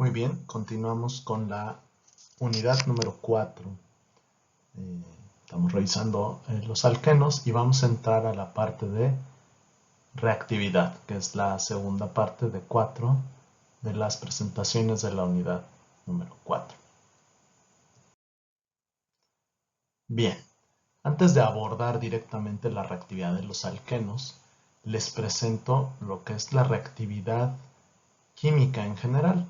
Muy bien, continuamos con la unidad número 4. Estamos revisando los alquenos y vamos a entrar a la parte de reactividad, que es la segunda parte de 4 de las presentaciones de la unidad número 4. Bien, antes de abordar directamente la reactividad de los alquenos, les presento lo que es la reactividad química en general.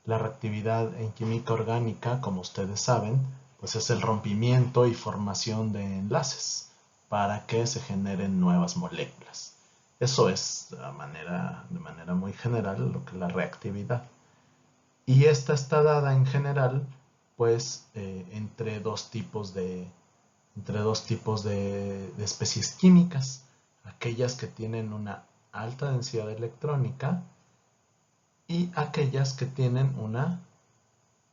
La reactividad en química orgánica, como ustedes saben, pues es el rompimiento y formación de enlaces para que se generen nuevas moléculas. Eso es de manera muy general lo que es la reactividad. Y esta está dada en general pues entre dos tipos de especies químicas, aquellas que tienen una alta densidad electrónica y aquellas que tienen una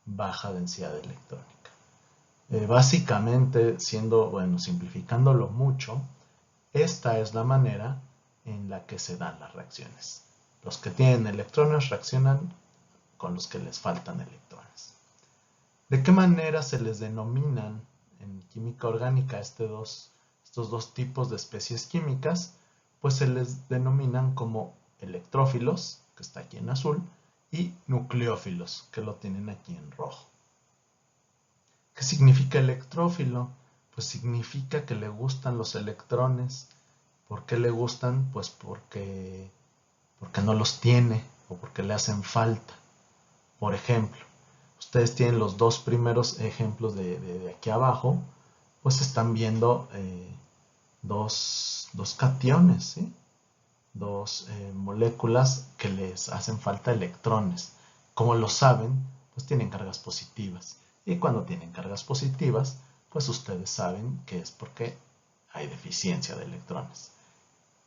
baja densidad electrónica. Básicamente, simplificándolo mucho, esta es la manera en la que se dan las reacciones. Los que tienen electrones reaccionan con los que les faltan electrones. ¿De qué manera se les denominan en química orgánica estos dos tipos de especies químicas? Pues se les denominan como electrófilos, que está aquí en azul, y nucleófilos, que lo tienen aquí en rojo. ¿Qué significa electrófilo? Pues significa que le gustan los electrones. ¿Por qué le gustan? Pues porque no los tiene o porque le hacen falta. Por ejemplo, ustedes tienen los dos primeros ejemplos de aquí abajo, pues están viendo dos cationes, ¿sí? Dos moléculas que les hacen falta electrones. Como lo saben, pues tienen cargas positivas. Y cuando tienen cargas positivas, pues ustedes saben que es porque hay deficiencia de electrones.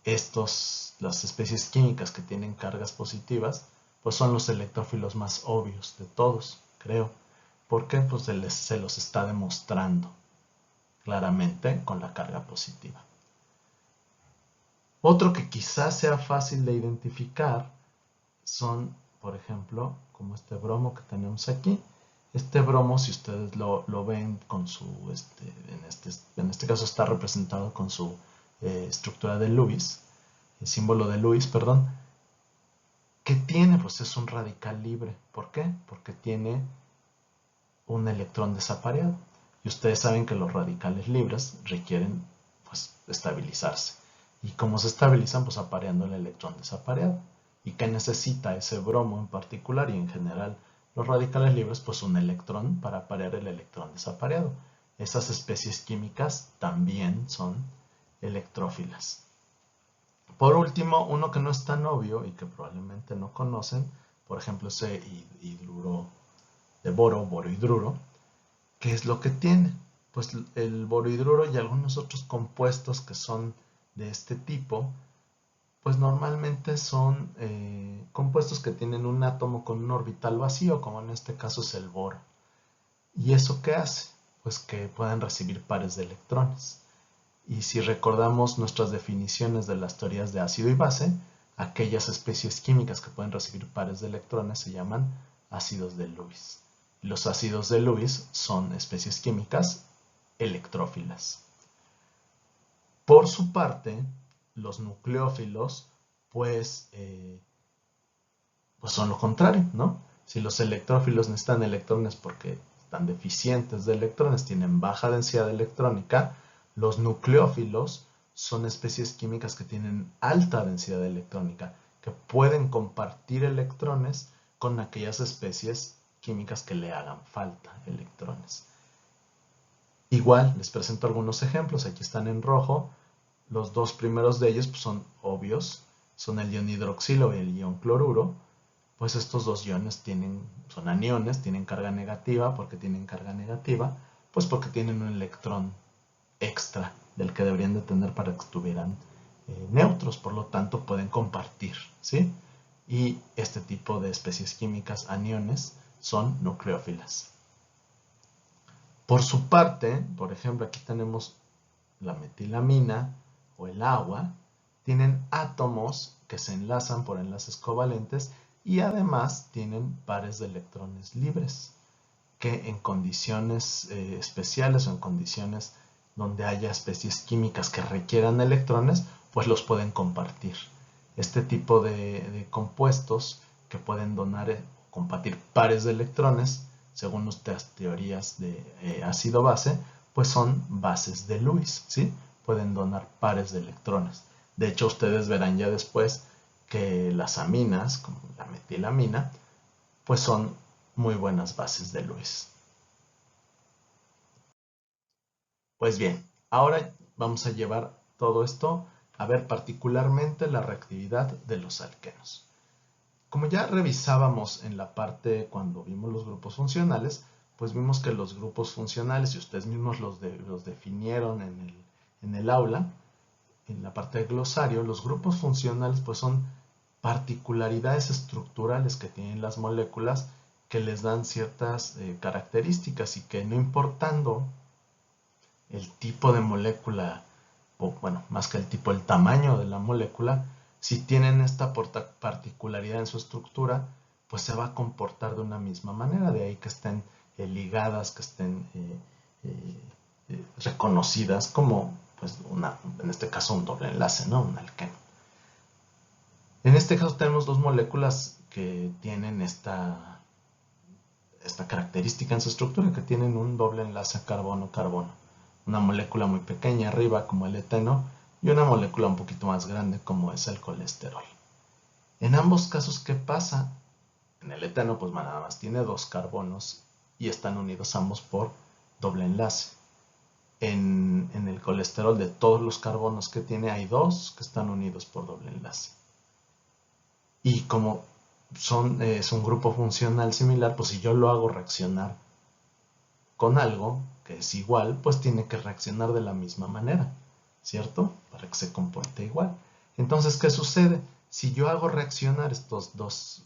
Las especies químicas que tienen cargas positivas, pues son los electrófilos más obvios de todos, creo. Porque pues se los está demostrando claramente con la carga positiva. Otro que quizás sea fácil de identificar son, por ejemplo, como este bromo que tenemos aquí. Este bromo, si ustedes lo ven con su, en este caso está representado con su estructura de Lewis, el símbolo de Lewis, perdón. ¿Qué tiene? Pues es un radical libre. ¿Por qué? Porque tiene un electrón desapareado. Y ustedes saben que los radicales libres requieren pues estabilizarse. ¿Y cómo se estabilizan? Pues apareando el electrón desapareado. ¿Y qué necesita ese bromo en particular y en general los radicales libres? Pues un electrón para aparear el electrón desapareado. Esas especies químicas también son electrófilas. Por último, uno que no es tan obvio y que probablemente no conocen, por ejemplo ese hidruro de borohidruro. ¿Qué es lo que tiene? Pues el borohidruro y algunos otros compuestos que son de este tipo, pues normalmente son compuestos que tienen un átomo con un orbital vacío, como en este caso es el boro. ¿Y eso qué hace? Pues que puedan recibir pares de electrones. Y si recordamos nuestras definiciones de las teorías de ácido y base, aquellas especies químicas que pueden recibir pares de electrones se llaman ácidos de Lewis. Los ácidos de Lewis son especies químicas electrófilas. Por su parte, los nucleófilos, pues son lo contrario, ¿no? Si los electrófilos necesitan electrones porque están deficientes de electrones, tienen baja densidad electrónica, los nucleófilos son especies químicas que tienen alta densidad electrónica, que pueden compartir electrones con aquellas especies químicas que le hagan falta electrones. Igual, les presento algunos ejemplos, aquí están en rojo. Los dos primeros de ellos pues, son obvios, son el ion hidroxilo y el ion cloruro. Pues estos dos iones son aniones, tienen carga negativa. ¿Por qué tienen carga negativa? Pues porque tienen un electrón extra del que deberían de tener para que estuvieran neutros, por lo tanto pueden compartir, ¿sí? Y este tipo de especies químicas aniones son nucleófilas. Por su parte, por ejemplo, aquí tenemos la metilamina o el agua, tienen átomos que se enlazan por enlaces covalentes y además tienen pares de electrones libres que en condiciones especiales o en condiciones donde haya especies químicas que requieran electrones, pues los pueden compartir. Este tipo de compuestos que pueden donar o compartir pares de electrones, según nuestras teorías de ácido-base, pues son bases de Lewis, ¿sí? Pueden donar pares de electrones. De hecho, ustedes verán ya después que las aminas, como la metilamina, pues son muy buenas bases de Lewis. Pues bien, ahora vamos a llevar todo esto a ver particularmente la reactividad de los alquenos. Como ya revisábamos en la parte cuando vimos los grupos funcionales, pues vimos que los grupos funcionales, y ustedes mismos los definieron en el aula, en la parte de glosario, los grupos funcionales pues son particularidades estructurales que tienen las moléculas que les dan ciertas características y que no importando el tipo de molécula, o bueno, más que el tipo, el tamaño de la molécula, si tienen esta particularidad en su estructura, pues se va a comportar de una misma manera, de ahí que estén ligadas, que estén reconocidas como, pues, en este caso, un doble enlace, ¿no? Un alqueno. En este caso tenemos dos moléculas que tienen esta característica en su estructura, que tienen un doble enlace carbono-carbono. Una molécula muy pequeña arriba como el eteno y una molécula un poquito más grande como es el colesterol. En ambos casos, ¿qué pasa? En el eteno pues nada más tiene dos carbonos y están unidos ambos por doble enlace. En el colesterol, de todos los carbonos que tiene, hay dos que están unidos por doble enlace. Y como es un grupo funcional similar, pues si yo lo hago reaccionar con algo que es igual, pues tiene que reaccionar de la misma manera, ¿cierto? Para que se comporte igual. Entonces, ¿qué sucede? Si yo hago reaccionar estas dos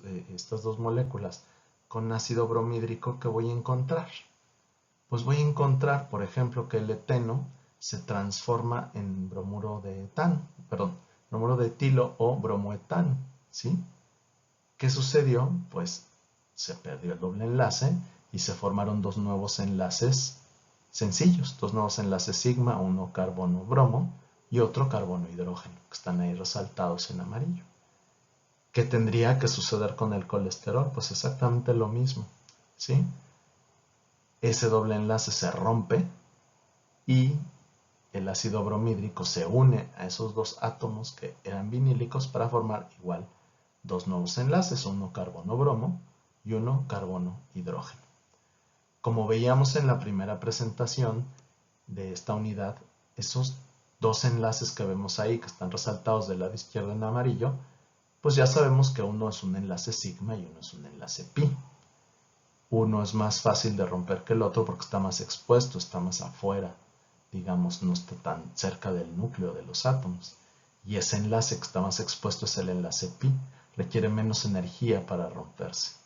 moléculas con ácido bromhídrico, ¿qué voy a encontrar? Pues voy a encontrar, por ejemplo, que el eteno se transforma en bromuro de etano, perdón, bromuro de etilo o bromoetano, ¿sí? ¿Qué sucedió? Pues se perdió el doble enlace y se formaron dos nuevos enlaces sencillos, dos nuevos enlaces sigma, uno carbono-bromo y otro carbono-hidrógeno, que están ahí resaltados en amarillo. ¿Qué tendría que suceder con el colesterol? Pues exactamente lo mismo, ¿sí? Ese doble enlace se rompe y el ácido bromhídrico se une a esos dos átomos que eran vinílicos para formar igual dos nuevos enlaces, uno carbono-bromo y uno carbono-hidrógeno. Como veíamos en la primera presentación de esta unidad, esos dos enlaces que vemos ahí, que están resaltados del lado izquierdo en amarillo, pues ya sabemos que uno es un enlace sigma y uno es un enlace pi. Uno es más fácil de romper que el otro porque está más expuesto, está más afuera, digamos, no está tan cerca del núcleo de los átomos. Y ese enlace que está más expuesto es el enlace pi, requiere menos energía para romperse.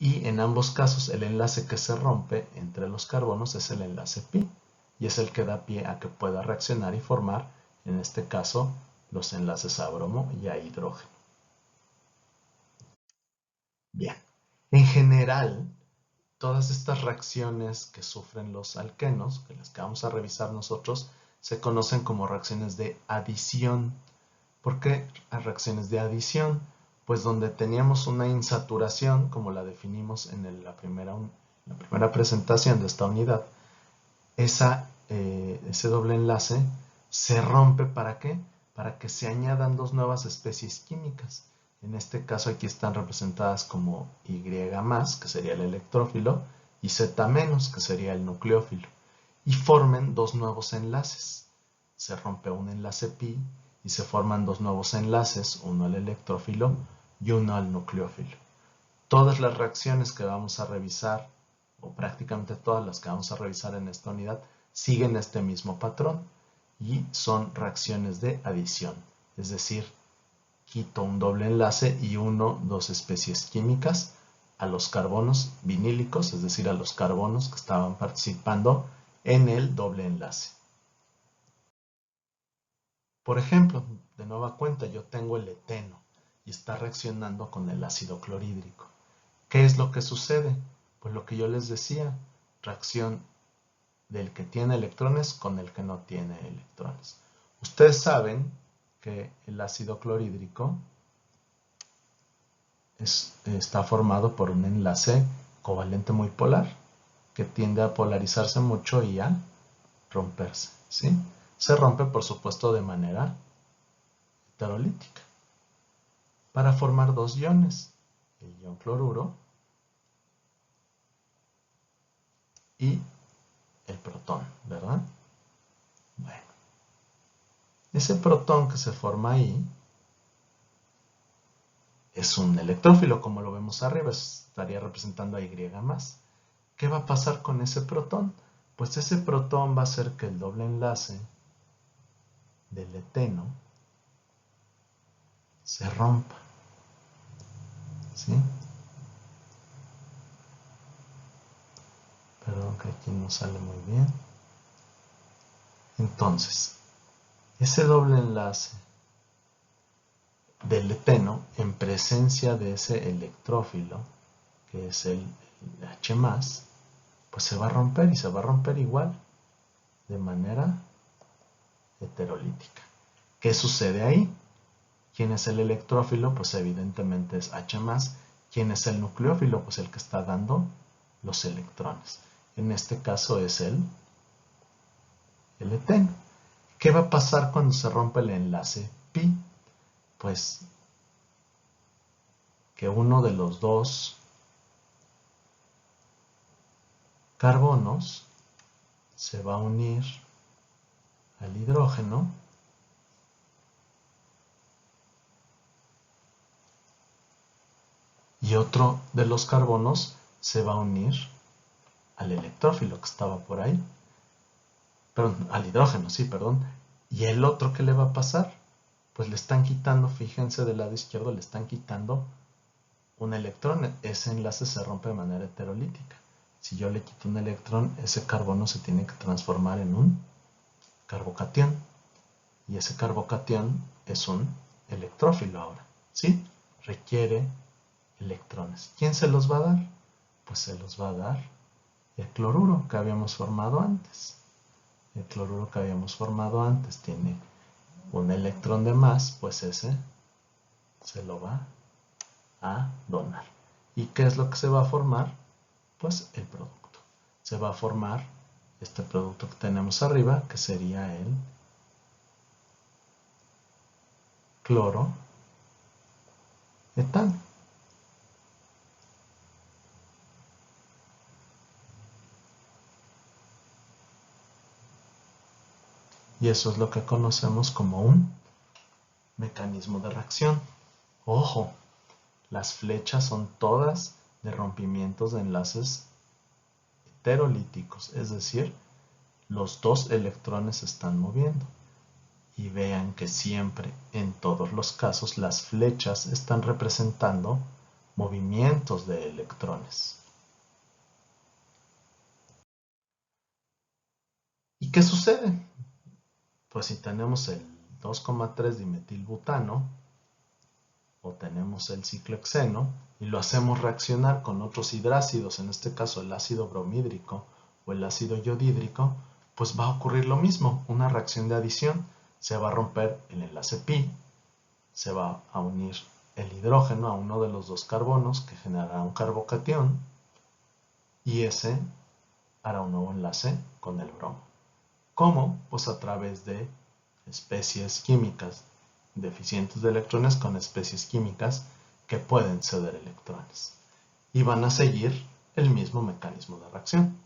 Y en ambos casos el enlace que se rompe entre los carbonos es el enlace pi y es el que da pie a que pueda reaccionar y formar, en este caso, los enlaces a bromo y a hidrógeno. Bien, en general, todas estas reacciones que sufren los alquenos, que las que vamos a revisar nosotros, se conocen como reacciones de adición. ¿Por qué reacciones de adición? Pues donde teníamos una insaturación, como la definimos en la primera presentación de esta unidad, ese doble enlace se rompe. ¿Para qué? Para que se añadan dos nuevas especies químicas. En este caso aquí están representadas como Y+, que sería el electrófilo, y Z-, que sería el nucleófilo, y formen dos nuevos enlaces. Se rompe un enlace pi y se forman dos nuevos enlaces, uno al electrófilo y uno al nucleófilo. Todas las reacciones que vamos a revisar, o prácticamente todas las que vamos a revisar en esta unidad, siguen este mismo patrón y son reacciones de adición, es decir, quito un doble enlace y uno dos especies químicas a los carbonos vinílicos, es decir, a los carbonos que estaban participando en el doble enlace. Por ejemplo, de nueva cuenta, yo tengo el eteno y está reaccionando con el ácido clorhídrico. ¿Qué es lo que sucede? Pues lo que yo les decía, reacción del que tiene electrones con el que no tiene electrones. Ustedes saben que el ácido clorhídrico está formado por un enlace covalente muy polar que tiende a polarizarse mucho y a romperse, ¿sí? Se rompe, por supuesto, de manera heterolítica para formar dos iones, el ion cloruro y el protón, ¿verdad? Bueno, ese protón que se forma ahí es un electrófilo, como lo vemos arriba, estaría representando a Y más. ¿Qué va a pasar con ese protón? Pues ese protón va a hacer que el doble enlace del eteno se rompa, ¿sí? Perdón que aquí no sale muy bien. Entonces, ese doble enlace del eteno en presencia de ese electrófilo, que es el H+, pues se va a romper y se va a romper igual, de manera heterolítica. ¿Qué sucede ahí? ¿Quién es el electrófilo? Pues evidentemente es H+. ¿Quién es el nucleófilo? Pues el que está dando los electrones. En este caso es el eteno. ¿Qué va a pasar cuando se rompe el enlace pi? Pues que uno de los dos carbonos se va a unir al hidrógeno y otro de los carbonos se va a unir al electrófilo que estaba por ahí. Perdón, al hidrógeno, sí, perdón. ¿Y el otro qué le va a pasar? Pues le están quitando, fíjense del lado izquierdo, le están quitando un electrón. Ese enlace se rompe de manera heterolítica. Si yo le quito un electrón, ese carbono se tiene que transformar en un carbocatión. Y ese carbocatión es un electrófilo ahora, ¿sí? Requiere electrones. ¿Quién se los va a dar? Pues se los va a dar el cloruro que habíamos formado antes. El cloruro que habíamos formado antes tiene un electrón de más, pues ese se lo va a donar. ¿Y qué es lo que se va a formar? Pues el producto. Se va a formar este producto que tenemos arriba, que sería el cloro etano. Y eso es lo que conocemos como un mecanismo de reacción. Ojo, las flechas son todas de rompimientos de enlaces heterolíticos, es decir, los dos electrones se están moviendo. Y vean que siempre, en todos los casos, las flechas están representando movimientos de electrones. ¿Y qué sucede? Pues si tenemos el 2,3 dimetilbutano o tenemos el ciclohexeno y lo hacemos reaccionar con otros hidrácidos, en este caso el ácido bromhídrico o el ácido yodhídrico, pues va a ocurrir lo mismo, una reacción de adición. Se va a romper el enlace pi, se va a unir el hidrógeno a uno de los dos carbonos que generará un carbocatión y ese hará un nuevo enlace con el bromo. ¿Cómo? Pues a través de especies químicas deficientes de electrones con especies químicas que pueden ceder electrones y van a seguir el mismo mecanismo de reacción.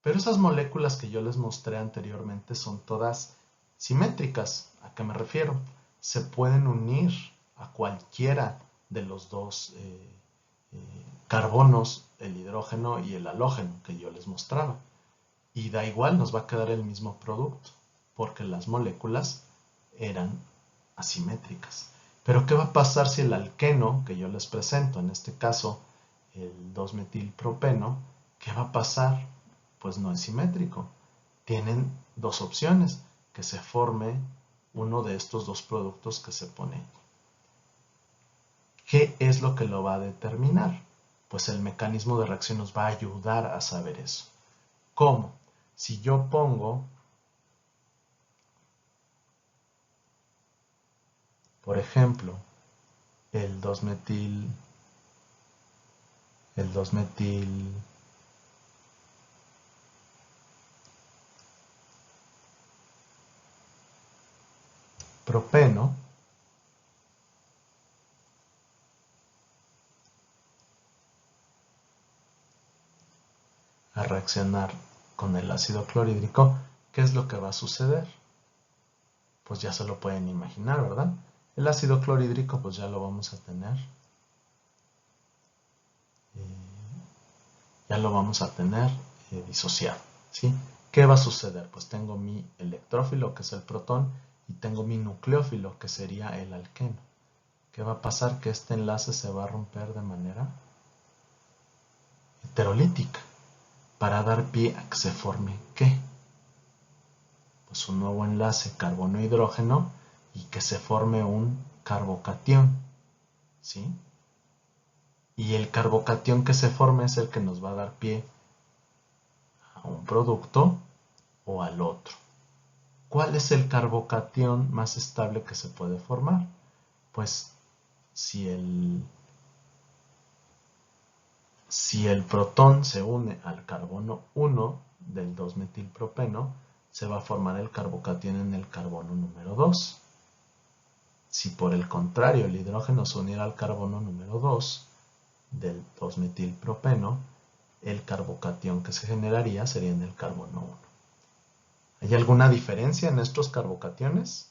Pero esas moléculas que yo les mostré anteriormente son todas simétricas. ¿A qué me refiero? Se pueden unir a cualquiera de los dos carbonos, el hidrógeno y el halógeno que yo les mostraba. Y da igual, nos va a quedar el mismo producto, porque las moléculas eran asimétricas. Pero ¿qué va a pasar si el alqueno que yo les presento, en este caso el 2-metilpropeno, qué va a pasar? Pues no es simétrico. Tienen dos opciones, que se forme uno de estos dos productos que se pone. ¿Qué es lo que lo va a determinar? Pues el mecanismo de reacción nos va a ayudar a saber eso. ¿Cómo? Si yo pongo, por ejemplo, el 2-metil propeno a reaccionar con el ácido clorhídrico, ¿qué es lo que va a suceder? Pues ya se lo pueden imaginar, ¿verdad? El ácido clorhídrico pues ya lo vamos a tener. Disociado, ¿sí? ¿Qué va a suceder? Pues tengo mi electrófilo, que es el protón, y tengo mi nucleófilo, que sería el alqueno. ¿Qué va a pasar? Que este enlace se va a romper de manera heterolítica para dar pie a que se forme ¿qué? Pues un nuevo enlace carbono-hidrógeno y que se forme un carbocatión, ¿sí? Y el carbocatión que se forme es el que nos va a dar pie a un producto o al otro. ¿Cuál es el carbocatión más estable que se puede formar? Pues si el protón se une al carbono 1 del 2-metilpropeno, se va a formar el carbocatión en el carbono número 2. Si por el contrario el hidrógeno se uniera al carbono número 2 del 2-metilpropeno, el carbocatión que se generaría sería en el carbono 1. ¿Hay alguna diferencia en estos carbocationes?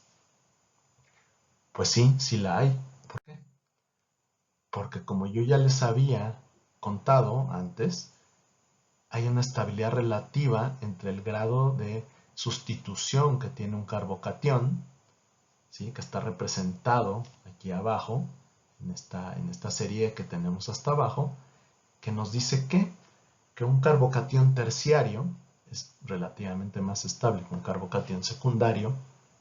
Pues sí, sí la hay. ¿Por qué? Porque como yo ya les había contado antes, hay una estabilidad relativa entre el grado de sustitución que tiene un carbocatión, ¿sí? Que está representado aquí abajo, en esta serie que tenemos hasta abajo, que nos dice que un carbocatión terciario es relativamente más estable que un carbocatión secundario,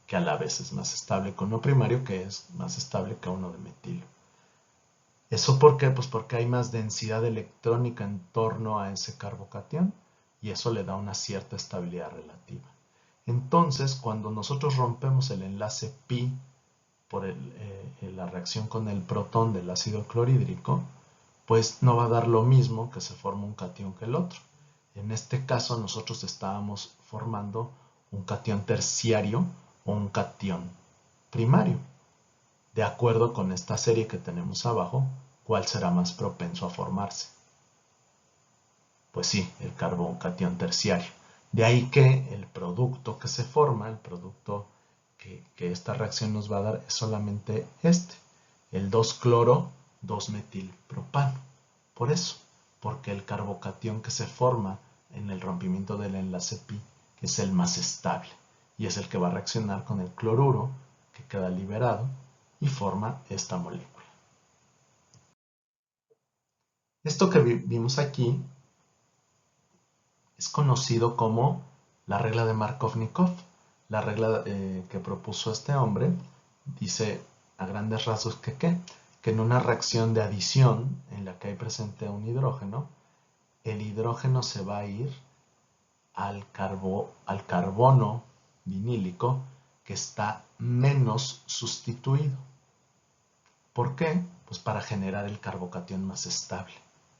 que a la vez es más estable que uno primario, que es más estable que uno de metilo. ¿Eso por qué? Pues porque hay más densidad electrónica en torno a ese carbocatión y eso le da una cierta estabilidad relativa. Entonces, cuando nosotros rompemos el enlace pi por la reacción con el protón del ácido clorhídrico, pues no va a dar lo mismo que se forma un catión que el otro. En este caso nosotros estábamos formando un catión terciario o un catión primario. De acuerdo con esta serie que tenemos abajo, ¿cuál será más propenso a formarse? Pues sí, el carbocatión terciario. De ahí que el producto que se forma, el producto que esta reacción nos va a dar es solamente el 2-cloro 2-metilpropano. Por eso, porque el carbocatión que se forma en el rompimiento del enlace pi es el más estable y es el que va a reaccionar con el cloruro que queda liberado y forma esta molécula. Esto que vimos aquí es conocido como la regla de Markovnikov. La regla que propuso este hombre dice a grandes rasgos que en una reacción de adición en la que hay presente un hidrógeno, el hidrógeno se va a ir al carbono vinílico que está menos sustituido. ¿Por qué? Pues para generar el carbocatión más estable,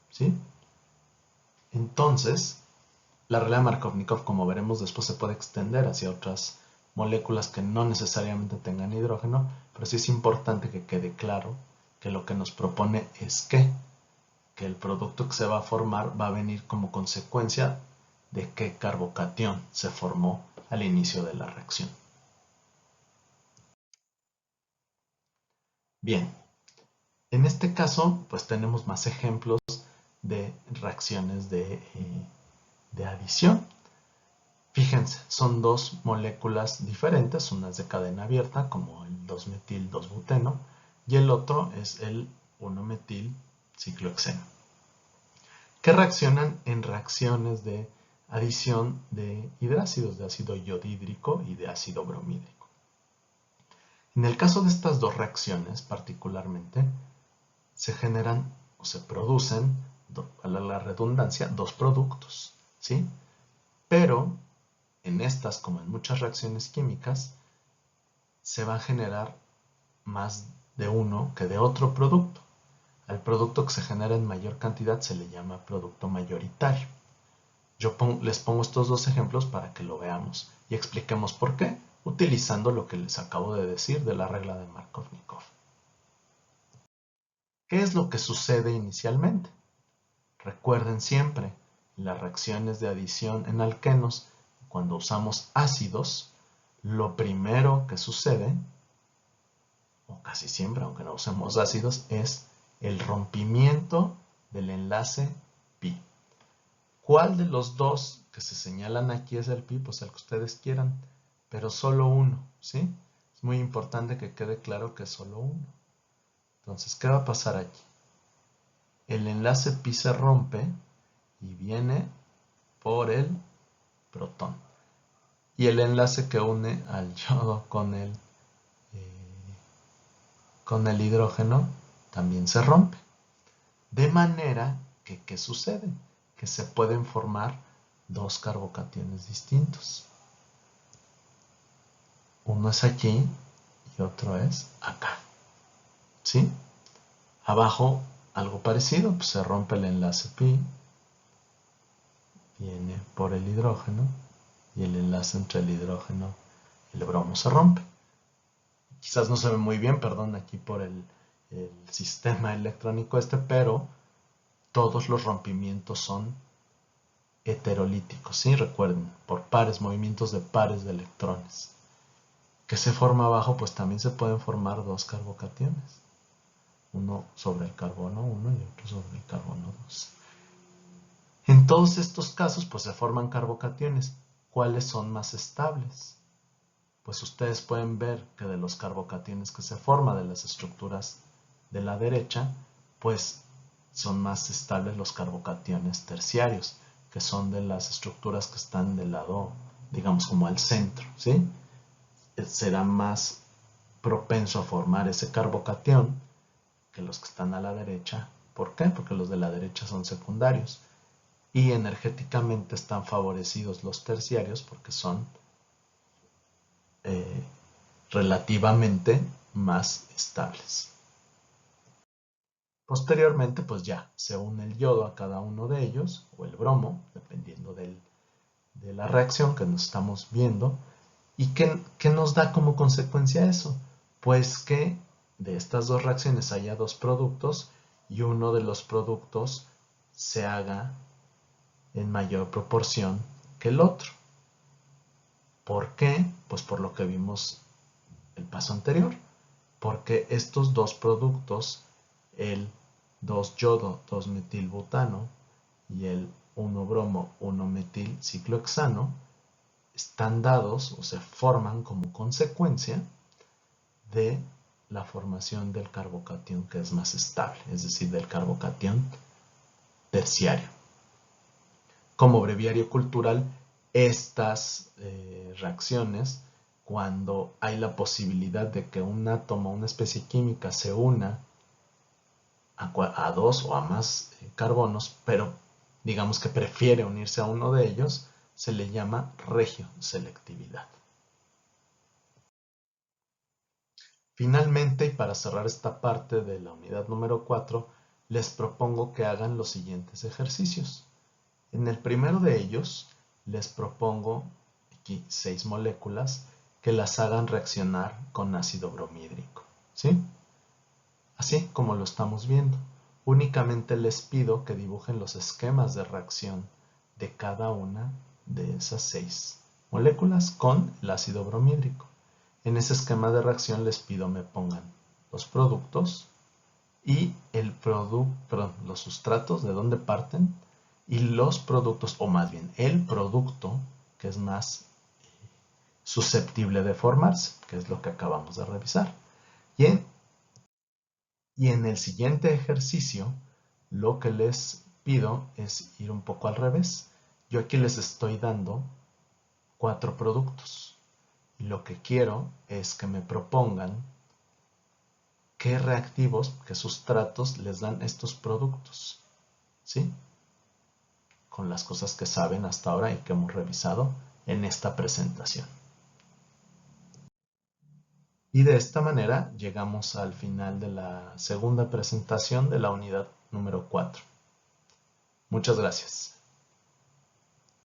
¿sí? Entonces, la regla de Markovnikov, como veremos después, se puede extender hacia otras moléculas que no necesariamente tengan hidrógeno, pero sí es importante que quede claro que lo que nos propone es que el producto que se va a formar va a venir como consecuencia de qué carbocatión se formó al inicio de la reacción. Bien, en este caso, pues tenemos más ejemplos de reacciones de adición. Fíjense, son dos moléculas diferentes, una es de cadena abierta, como el 2-metil-2-buteno, y el otro es el 1-metil-ciclohexeno, que reaccionan en reacciones de adición de hidrácidos, de ácido yodhídrico y de ácido bromídrico. En el caso de estas dos reacciones particularmente, se generan o se producen, a la redundancia, dos productos, ¿sí? Pero en estas, como en muchas reacciones químicas, se va a generar más de uno que de otro producto. Al producto que se genera en mayor cantidad se le llama producto mayoritario. Yo les pongo estos dos ejemplos para que lo veamos y expliquemos por qué, utilizando lo que les acabo de decir de la regla de Markovnikov. ¿Qué es lo que sucede inicialmente? Recuerden siempre, en las reacciones de adición en alquenos, cuando usamos ácidos, lo primero que sucede, o casi siempre, aunque no usemos ácidos, es el rompimiento del enlace pi. ¿Cuál de los dos que se señalan aquí es el pi? Pues el que ustedes quieran, pero solo uno, ¿sí? Es muy importante que quede claro que es solo uno. Entonces, ¿qué va a pasar aquí? El enlace pi se rompe y viene por el protón. Y el enlace que une al yodo con el hidrógeno también se rompe. De manera que, ¿qué sucede? Que se pueden formar dos carbocationes distintos. Uno es aquí y otro es acá. ¿Sí? Abajo algo parecido, pues se rompe el enlace pi, viene por el hidrógeno y el enlace entre el hidrógeno y el bromo se rompe. Quizás no se ve muy bien, perdón, aquí por el sistema electrónico pero todos los rompimientos son heterolíticos, ¿sí? Recuerden, por pares, movimientos de pares de electrones. ¿Qué se forma abajo? Pues también se pueden formar dos carbocationes. Uno sobre el carbono 1 y otro sobre el carbono 2. En todos estos casos, pues se forman carbocationes. ¿Cuáles son más estables? Pues ustedes pueden ver que de los carbocationes que se forman de las estructuras de la derecha, pues son más estables los carbocationes terciarios, que son de las estructuras que están del lado, digamos, como al centro, ¿sí? Será más propenso a formar ese carbocatión que los que están a la derecha. ¿Por qué? Porque los de la derecha son secundarios. Y energéticamente están favorecidos los terciarios porque son relativamente más estables. Posteriormente, pues ya se une el yodo a cada uno de ellos, o el bromo, dependiendo de la reacción que nos estamos viendo. ¿Y qué nos da como consecuencia eso? Pues que de estas dos reacciones haya dos productos y uno de los productos se haga en mayor proporción que el otro. ¿Por qué? Pues por lo que vimos el paso anterior. Porque estos dos productos, el 2-yodo, 2-metilbutano y el 1-bromo, 1-metil-ciclohexano, están dados o se forman como consecuencia de la formación del carbocatión que es más estable, es decir, del carbocatión terciario. Como breviario cultural, estas reacciones, cuando hay la posibilidad de que un átomo, una especie química, se una a dos o a más carbonos, pero digamos que prefiere unirse a uno de ellos, se le llama regioselectividad. Finalmente, y para cerrar esta parte de la unidad número 4, les propongo que hagan los siguientes ejercicios. En el primero de ellos, les propongo aquí 6 moléculas que las hagan reaccionar con ácido bromhídrico, ¿sí? Así como lo estamos viendo. Únicamente les pido que dibujen los esquemas de reacción de cada una de esas 6 moléculas con el ácido bromhídrico. En ese esquema de reacción les pido me pongan los productos y los sustratos de dónde parten y los productos, o más bien el producto que es más susceptible de formarse, que es lo que acabamos de revisar. Y en el siguiente ejercicio, lo que les pido es ir un poco al revés. Yo aquí les estoy dando 4 productos. Y lo que quiero es que me propongan qué reactivos, qué sustratos les dan estos productos, ¿sí? Con las cosas que saben hasta ahora y que hemos revisado en esta presentación. Y de esta manera llegamos al final de la segunda presentación de la unidad número 4. Muchas gracias.